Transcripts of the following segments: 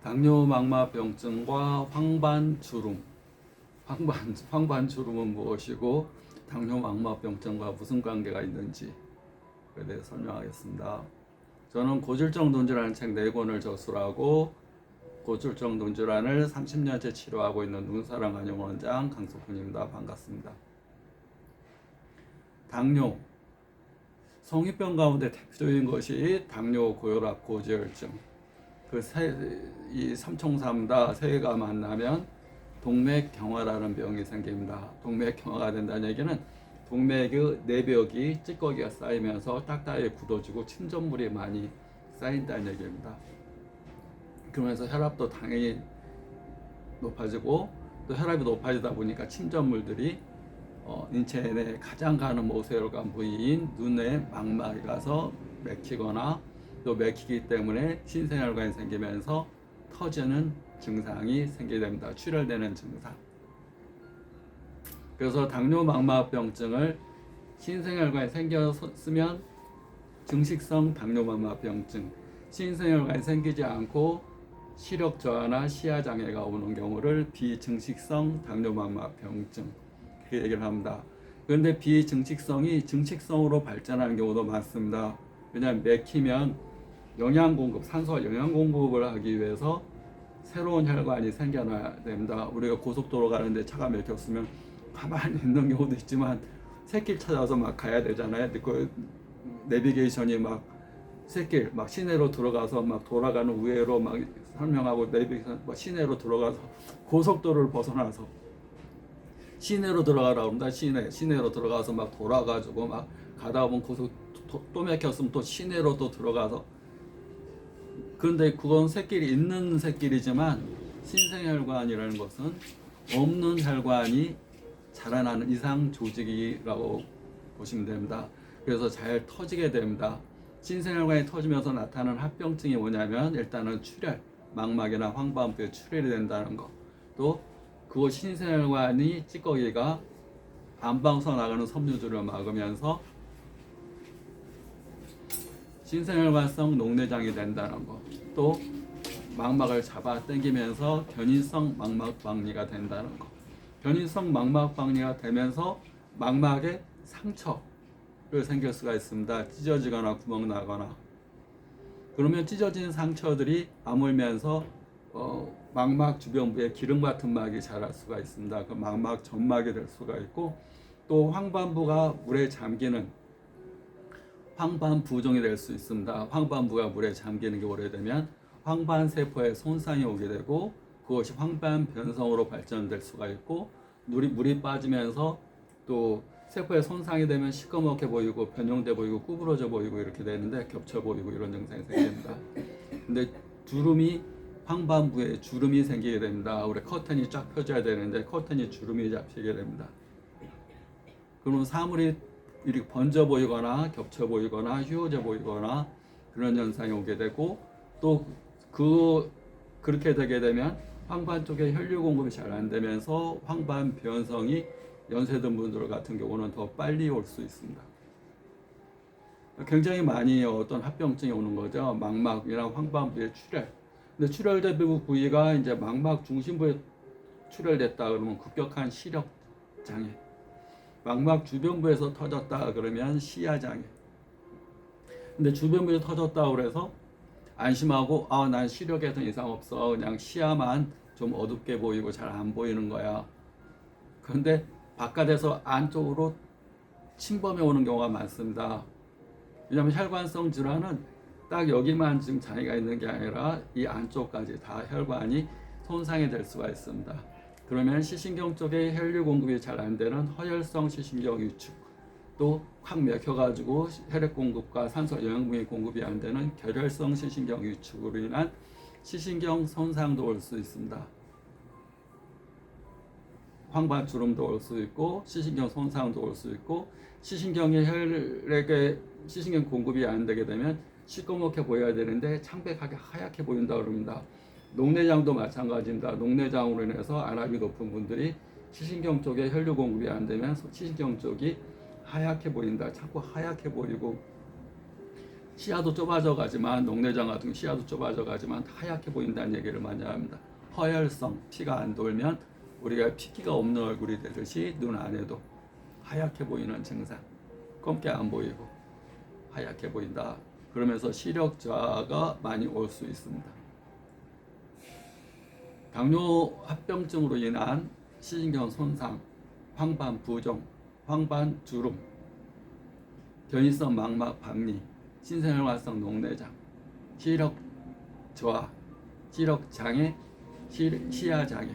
당뇨망막병증과 황반주름. 황반주름은 무엇이고 당뇨망막병증과 무슨 관계가 있는지에 대해 설명하겠습니다. 저는 고질적 눈질환 책 4권을 저술하고 고질적 눈질환을 30년째 치료하고 있는 눈사람 안용원장 강석훈입니다. 반갑습니다. 당뇨, 성인병 가운데 대표적인 것이 당뇨, 고혈압, 고지혈증. 이 삼총삼다 세 개가 만나면 동맥경화라는 병이 생깁니다. 동맥경화가 된다는 얘기는 동맥의 내벽이 찌꺼기가 쌓이면서 딱딱하게 굳어지고 침전물이 많이 쌓인다는 얘기입니다. 그러면서 혈압도 당연히 높아지고, 또 혈압이 높아지다 보니까 침전물들이 인체 내 가장 가는 모세혈관 부위인 눈의 망막에 가서 맥히거나 또 맥히기 때문에 신생혈관이 생기면서 터지는 증상이 생기게 됩니다. 출혈되는 증상. 그래서 당뇨망막병증을 신생혈관이 생겼으면 증식성 당뇨망막병증, 신생혈관이 생기지 않고 시력 저하나 시야 장애가 오는 경우를 비증식성 당뇨망막병증 그렇게 얘기를 합니다. 그런데 비증식성이 증식성으로 발전하는 경우도 많습니다. 왜냐하면 맥히면 영양 공급, 산소와 영양 공급을 하기 위해서 새로운 혈관이 생겨나야 됩니다. 우리가 고속도로 가는데 차가 막혔으면 가만히 있는 경우도 있지만 샛길 찾아서 막 가야 되잖아요. 그 내비게이션이 막 샛길 막 시내로 들어가서 막 돌아가는 우회로 막 설명하고 내비게이션 막 시내로 들어가서 고속도로를 벗어나서 시내로 들어가라고 합니다. 시내로 들어가서 막 돌아가지고 막 가다 보면 또 막혔으면 또 시내로 또 들어가서. 그런데 그건 샛길이 있는 샛길이지만 신생혈관이라는 것은 없는 혈관이 자라나는 이상 조직이라고 보시면 됩니다. 그래서 잘 터지게 됩니다. 신생혈관이 터지면서 나타나는 합병증이 뭐냐면 일단은 출혈, 망막이나 황반부에 출혈이 된다는 것. 또 그거 신생혈관이 찌꺼기가 안방서 나가는 섬유줄을 막으면서 신생혈관성 녹내장이 된다는 것. 또 망막을 잡아 당기면서 견인성 망막박리가 된다는 것. 견인성 망막박리가 되면서 망막에 상처를 생길 수가 있습니다. 찢어지거나 구멍 나거나. 그러면 찢어진 상처들이 아물면서 망막 주변부에 기름 같은 막이 자랄 수가 있습니다. 그 망막 점막이 될 수가 있고, 또 황반부가 물에 잠기는 황반부종이 될 수 있습니다. 황반부가 물에 잠기는 게 오래되면 황반세포에 손상이 오게 되고 그것이 황반변성으로 발전될 수가 있고, 물이 빠지면서 또 세포에 손상이 되면 시꺼멓게 보이고 변형돼 보이고 구부러져 보이고 이렇게 되는데 겹쳐 보이고 이런 증상이 생깁니다. 근데 주름이 황반부에 주름이 생기게 됩니다. 우리 커튼이 쫙 펴져야 되는데 커튼이 주름이 잡히게 됩니다. 그러면 사물이 이렇게 번져 보이거나 겹쳐 보이거나 휘어져 보이거나 그런 현상이 오게 되고, 또 그렇게 되게 되면 황반 쪽에 혈류 공급이 잘 안 되면서 황반 변성이 연세든 분들 같은 경우는 더 빨리 올 수 있습니다. 굉장히 많이 어떤 합병증이 오는 거죠. 망막이나 황반부의 출혈. 근데 출혈된 부위가 이제 망막 중심부에 출혈됐다 그러면 급격한 시력 장애. 망막 주변부에서 터졌다 그러면 시야 장애. 근데 주변부에서 터졌다 그래서 안심하고 난 시력에서 이상 없어, 그냥 시야만 좀 어둡게 보이고 잘 안 보이는 거야. 그런데 바깥에서 안쪽으로 침범해 오는 경우가 많습니다. 왜냐하면 혈관성 질환은 딱 여기만 지금 장애가 있는 게 아니라 이 안쪽까지 다 혈관이 손상이 될 수가 있습니다. 그러면 시신경 쪽에 혈류 공급이 잘 안 되는 허혈성 시신경 위축, 또 확 맥혀가지고 혈액 공급과 산소 영양분이 공급이 안 되는 결혈성 시신경 위축으로 인한 시신경 손상도 올 수 있습니다. 황반주름도 올 수 있고 시신경 손상도 올 수 있고, 시신경의 혈액에 시신경 공급이 안 되게 되면 시꺼멓게 보여야 되는데 창백하게 하얗게 보인다 그럽니다. 녹내장도 마찬가지입니다. 녹내장으로 인해서 안압이 높은 분들이 시신경 쪽에 혈류 공급이 안 되면 시신경 쪽이 하얗게 보인다. 자꾸 하얗게 보이고 시야도 좁아져 가지만 녹내장 같은 경우 시야도 좁아져 가지만 하얗게 보인다는 얘기를 많이 합니다. 허혈성, 피가 안 돌면 우리가 핏기가 없는 얼굴이 되듯이 눈 안에도 하얗게 보이는 증상, 검게 안 보이고 하얗게 보인다. 그러면서 시력 저하가 많이 올 수 있습니다. 당뇨합병증으로 인한 시신경 손상, 황반 부종, 황반 주름, 견인성 망막 박리, 신생활성 녹내장, 시력 저하, 시력 장애, 시야 장애,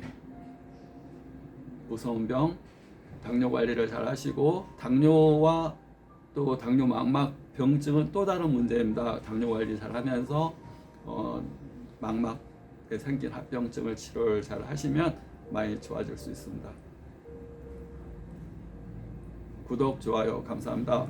무서운 병, 당뇨 관리를 잘 하시고, 당뇨와 또 당뇨 망막 병증은 또 다른 문제입니다. 당뇨 관리 잘 하면서 망막에 생긴 합병증을 치료를 잘 하시면 많이 좋아질 수 있습니다. 구독, 좋아요 감사합니다.